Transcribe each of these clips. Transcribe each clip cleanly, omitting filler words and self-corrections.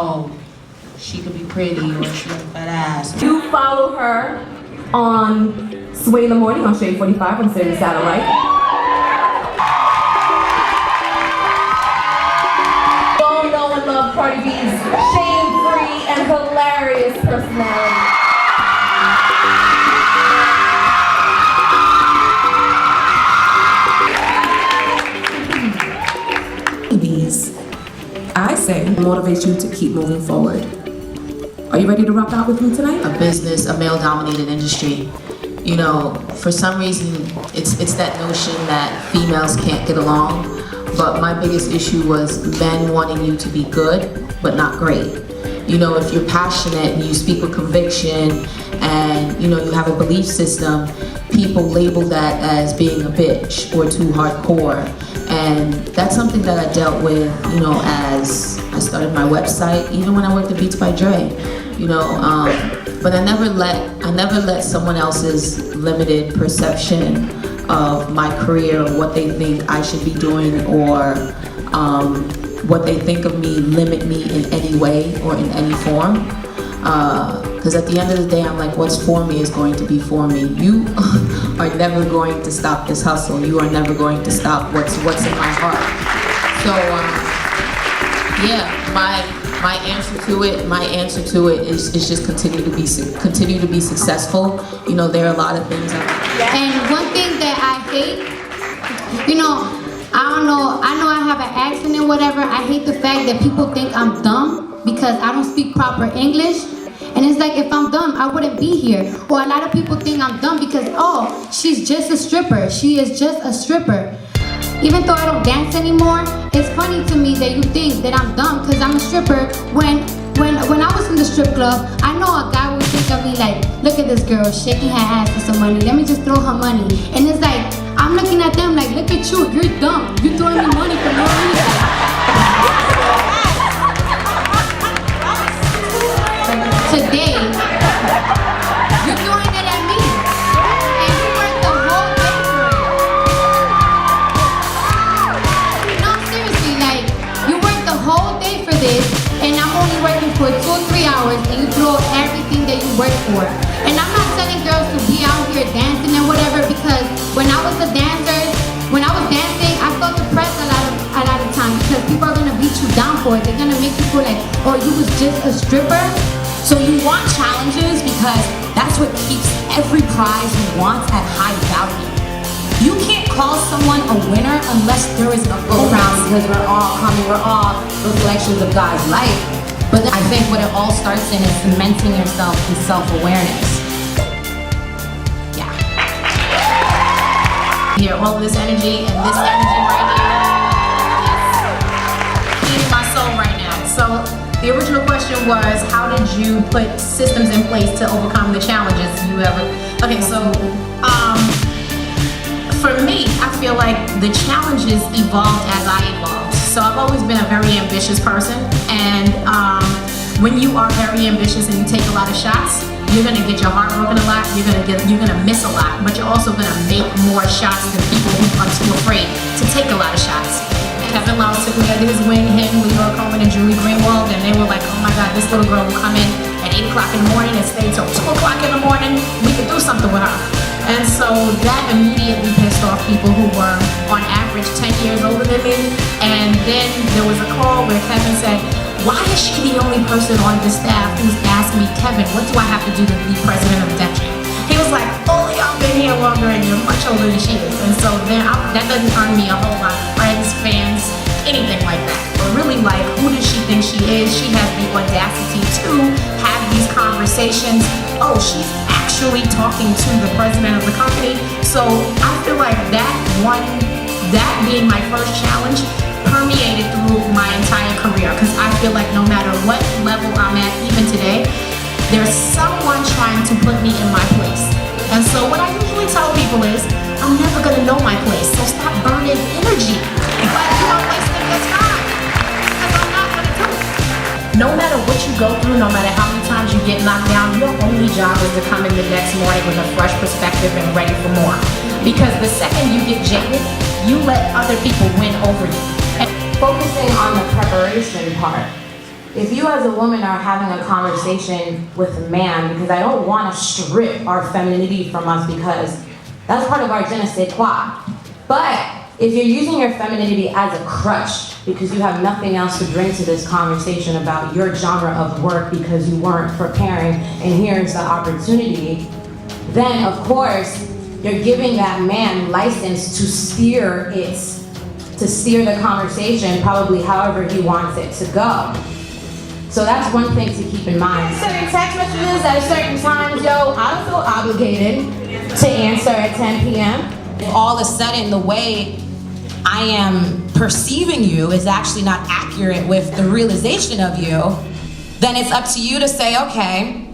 oh, she could be pretty or she has a fat ass. You follow her on Sway in the Morning on Shade 45 on Sirius Satellite. You all know and love Cardi B's shame-free and hilarious personality. I say motivates you to keep moving forward. Are you ready to rock out with me tonight? A business, a male-dominated industry. You know, for some reason, it's that notion that females can't get along. But my biggest issue was men wanting you to be good, but not great. You know, if you're passionate and you speak with conviction and, you know, you have a belief system, people label that as being a bitch or too hardcore. And that's something that I dealt with, you know, as I started my website, even when I worked at Beats by Dre, you know, but I never let someone else's limited perception of my career, what they think I should be doing, or what they think of me limit me in any way or in any form. Because at the end of the day, I'm like, what's for me is going to be for me. You are never going to stop this hustle. You are never going to stop what's in my heart. So, yeah, my answer to it is just continue to be successful. You know, there are a lot of things. And one thing that I hate, you know, I know I have an accent and whatever. I hate the fact that people think I'm dumb because I don't speak proper English. And it's like, if I'm dumb, I wouldn't be here. Or a lot of people think I'm dumb because, oh, she's just a stripper. She is just a stripper. Even though I don't dance anymore, it's funny to me that you think that I'm dumb because I'm a stripper. When I was in the strip club, I know a guy would think of me like, look at this girl shaking her ass for some money. Let me just throw her money. And it's like, I'm looking at them like, look at you, you're dumb. You're throwing me money for no reason. Today, you're throwing it at me, and you worked the whole day for it. No, seriously, like, you worked the whole day for this, and I'm only working for 2 or 3 hours, and you throw everything that you work for. And I'm not telling girls to be out here dancing and whatever, because when I was dancing, I felt depressed a lot of times, because people are gonna beat you down for it. They're gonna make you feel like, oh, you was just a stripper. So you want challenges because that's what keeps every prize you want at high value. You can't call someone a winner unless there is a full round, because we're all reflections of God's light. But I think what it all starts in is cementing yourself in self-awareness. Yeah. Here, all of this energy and this energy right here is feeding my soul right now. So the original question was, how did you put systems in place to overcome the challenges you ever? Okay, so for me, I feel like the challenges evolved as I evolved. So I've always been a very ambitious person, and when you are very ambitious and you take a lot of shots, you're gonna get your heart broken a lot. You're gonna miss a lot, but you're also gonna make more shots than people who are too afraid to take a lot of shots. Kevin Love took me under his wing, him, Leroy Coleman, and Julie Greenwald, and they were like, oh my God, this little girl will come in at 8 o'clock in the morning and stay till 2 o'clock in the morning. We could do something with her. And so that immediately pissed off people who were on average 10 years older than me. And then there was a call where Kevin said, why is she the only person on the staff who's asked me, Kevin, what do I have to do to be president of Def Jam? He was like, only I've been here longer and you're much older than she is. And so then that doesn't earn me a whole lot of friends, fans, anything like that. But really, like, who does she think she is? She has the audacity to have these conversations. Oh, she's actually talking to the president of the company. So I feel like that being my first challenge permeated through my entire career, because I feel like no matter what level I'm at, even today, there's someone trying to put me in my place. And so what I usually tell people is, I'm never gonna know my place, so stop burning energy. But you know, wasting your time, because I'm not gonna do it. No matter what you go through, no matter how many times you get knocked down, your only job is to come in the next morning with a fresh perspective and ready for more. Because the second you get jaded, you let other people win over you. Focusing on the preparation part if you as a woman are having a conversation with a man, because I don't want to strip our femininity from us because that's part of our je ne sais quoi. But if you're using your femininity as a crutch because you have nothing else to bring to this conversation about your genre of work because you weren't preparing and here's the opportunity, then of course you're giving that man license to steer the conversation probably however he wants it to go. So that's one thing to keep in mind. Certain text messages at certain times, yo, I don't feel obligated to answer at 10 p.m. If all of a sudden the way I am perceiving you is actually not accurate with the realization of you, then it's up to you to say, okay,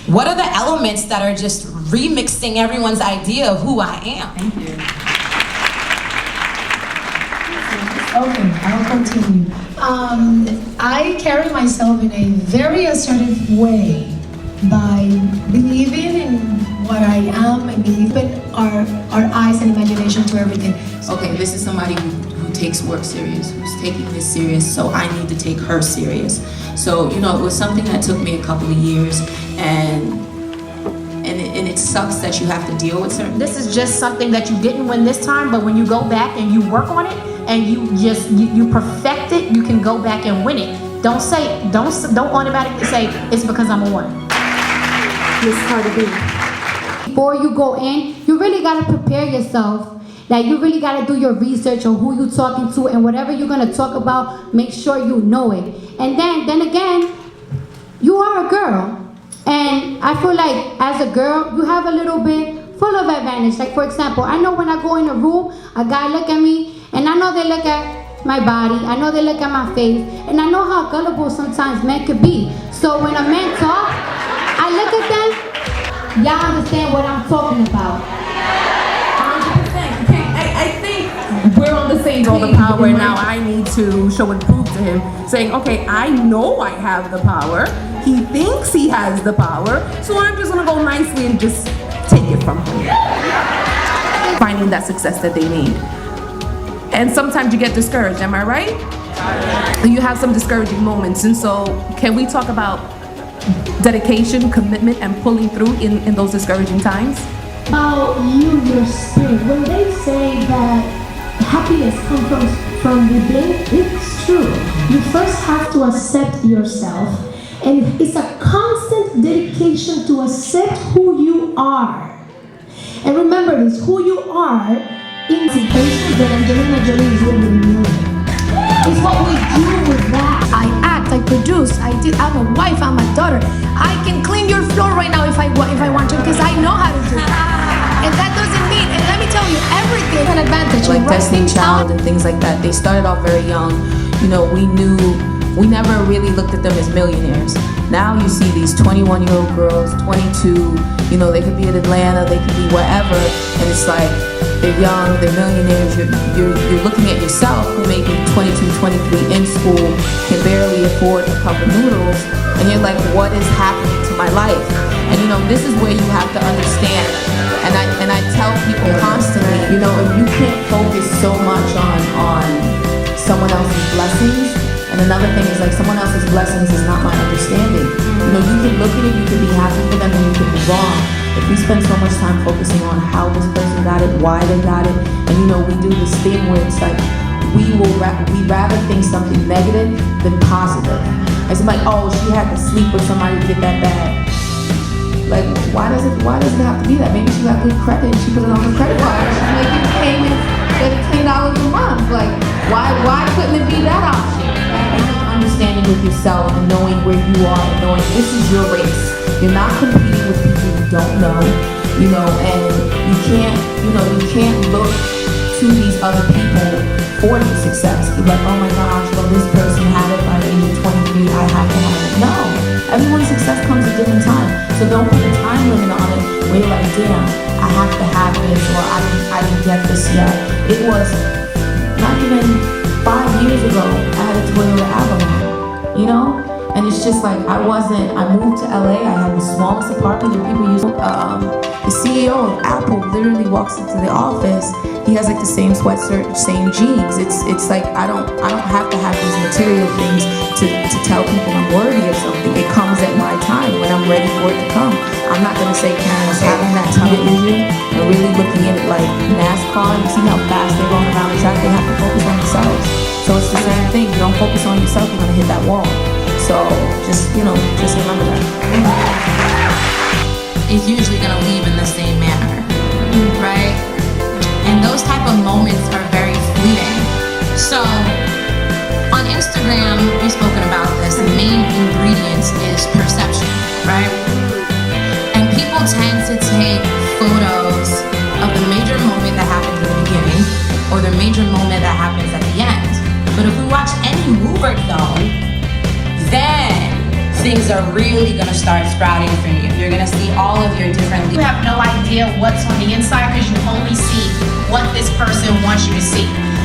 what are the elements that are just remixing everyone's idea of who I am? Thank you. Okay, I'll continue. I carry myself in a very assertive way by believing in what I am and believing our eyes and imagination to everything. Okay, this is somebody who takes work serious, who's taking this serious, so I need to take her serious. So, you know, it was something that took me a couple of years, and it sucks that you have to deal with certain. This is just something that you didn't win this time, but when you go back and you work on it and you perfect it, you can go back and win it. Don't automatically say it's because I'm a woman. Miss Cardi B. Before you go in, you really gotta prepare yourself. Like you really gotta do your research on who you're talking to and whatever you're gonna talk about, make sure you know it. And then again, you are a girl. And I feel like as a girl, you have a little bit full of advantage. Like for example, I know when I go in a room, a guy look at me, and I know they look at my body, I know they look at my face, and I know how gullible sometimes men could be. So when a man talk, I look at them, y'all understand what I'm talking about. 100%. I think we're on the same all the page. power. Now I need to show and prove to him, saying, okay, I know I have the power. He thinks he has the power, so I'm just gonna go nicely and just take it from him. Finding that success that they need. And sometimes you get discouraged, am I right? You have some discouraging moments, and so can we talk about dedication, commitment, and pulling through in those discouraging times? About you, your spirit. When they say that happiness comes from within, it's true. You first have to accept yourself. And it's a constant dedication to accept who you are. And remember this, who you are in situations that Angelina Jolie is living in. It's what we do with that. I act, I produce, I'm a wife, I'm a daughter. I can clean your floor right now if I want to because I know how to do it. And that doesn't mean, and let me tell you, everything is an advantage. Like Destiny Child and things like that, they started off very young. You know, we never really looked at them as millionaires. Now you see these 21-year-old girls, 22, you know, they could be in Atlanta, they could be wherever, and it's like, they're young, they're millionaires, you're looking at yourself who may be 22, 23 in school, can barely afford a cup of noodles, and you're like, what is happening to my life? And you know, this is where you have to understand, and I tell people constantly, you know, if you can't focus so much on someone else's blessings, and another thing is like someone else's blessings is not my understanding. You know, you can look at it, you can be happy for them, and you can be wrong. If we spend so much time focusing on how this person got it, why they got it, and you know, we do this thing where it's like, we rather think something negative than positive. It's like, oh, she had to sleep with somebody to get that bag. Like, why does it have to be that? Maybe she got good credit, she put it on her credit card, she's making payments, getting $10 a month. Like, why couldn't it be that option? Understanding with yourself and knowing where you are and knowing this is your race. You're not competing with people you don't know, you know, and you can't look to these other people for your success. You're like, oh my gosh, well this person had it by the age of 23, I have to have it. No, everyone's success comes at different time. So don't put a time limit on it where you're like, damn, I have to have this or I didn't get this yet. It was not even 5 years ago, I had a Toyota Avalon, you know? And it's just like, I moved to LA, I had the smallest apartment that people used. The CEO of Apple literally walks into the office he has like the same sweatshirt, same jeans. It's like I don't have to have these material things to tell people I'm worthy of something. It comes at my time when I'm ready for it to come. I'm not gonna say Karen's having that television and really looking at it like NASCAR. You see how fast they're going around the track. They have to focus on themselves. So it's the same thing. You don't focus on yourself, you're gonna hit that wall. So just remember that. Is usually gonna leave in the same manner, right? And those type of moments are very fleeting. So on Instagram, we've spoken about this. The main ingredients is perception, right? And people tend to take photos of the major moment that happens in the beginning or the major moment that happens at the end. But if we watch any mover zone, then things are really gonna start sprouting for you. You're gonna see all of your different. You have no idea what's on the inside because you only see what this person wants you to see.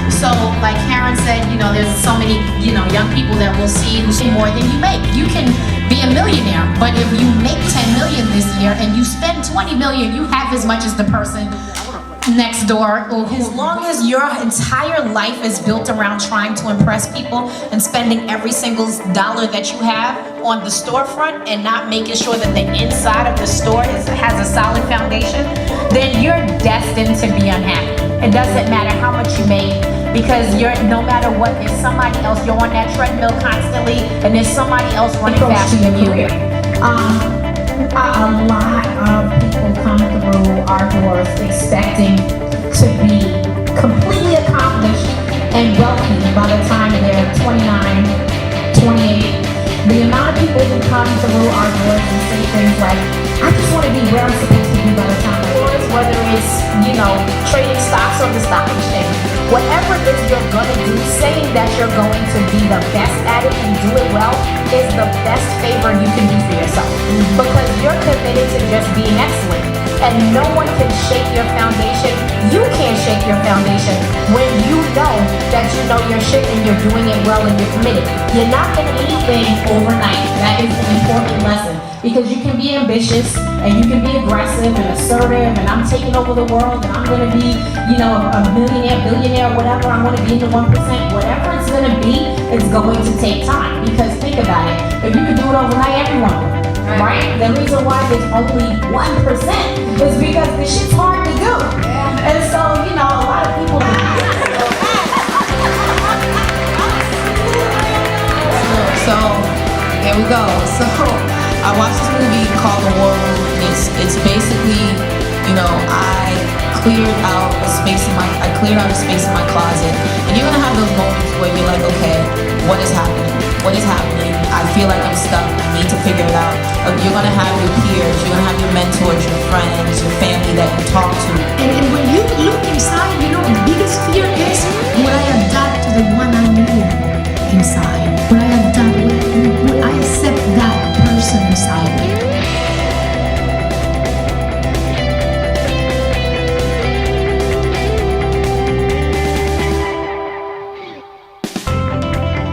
So like Karen said, there's so many, young people that will see who see more than you make. You can be a millionaire, but if you make 10 million this year and you spend 20 million, you have as much as the person next door. As long as your entire life is built around trying to impress people and spending every single dollar that you have on the storefront and not making sure that the inside of the store has a solid foundation, then you're destined to be unhappy. It doesn't matter how much you make, because no matter what, there's somebody else. You're on that treadmill constantly, and there's somebody else running faster than you. A lot of people come through our doors expecting to be completely accomplished and wealthy by the time they're 29, 28. The amount of people who come through our doors and say things like, I just want to be where I'm supposed to be by the time I'm doors, whether it's, trading stocks on the stock exchange. Whatever it is you're going to do, saying that you're going to be the best at it and do it well is the best favor you can do for yourself. Because you're committed to just being excellent. And no one can shake your foundation. You can't shake your foundation when you know that you know your shit and you're doing it well and you're committed. You're not going to do anything overnight. That is an important lesson. Because you can be ambitious and you can be aggressive and assertive and I'm taking over the world and I'm going to be, a millionaire, billionaire, whatever. I'm going to be in the 1%. Whatever it's going to be, it's going to take time. Because think about it. If you could do it overnight, everyone would. Right? The reason why there's only 1% is because the shit's hard to do. And so, a lot of people. So here we go. So I watched this movie called The War Room. It's basically, I cleared out a space in my closet. And you're gonna have those moments where you're like, okay, what is happening? What is happening? I feel like I'm stuck. I need to figure it out. You're gonna have your peers, you're gonna have your mentors, your friends, your family that you talk to. And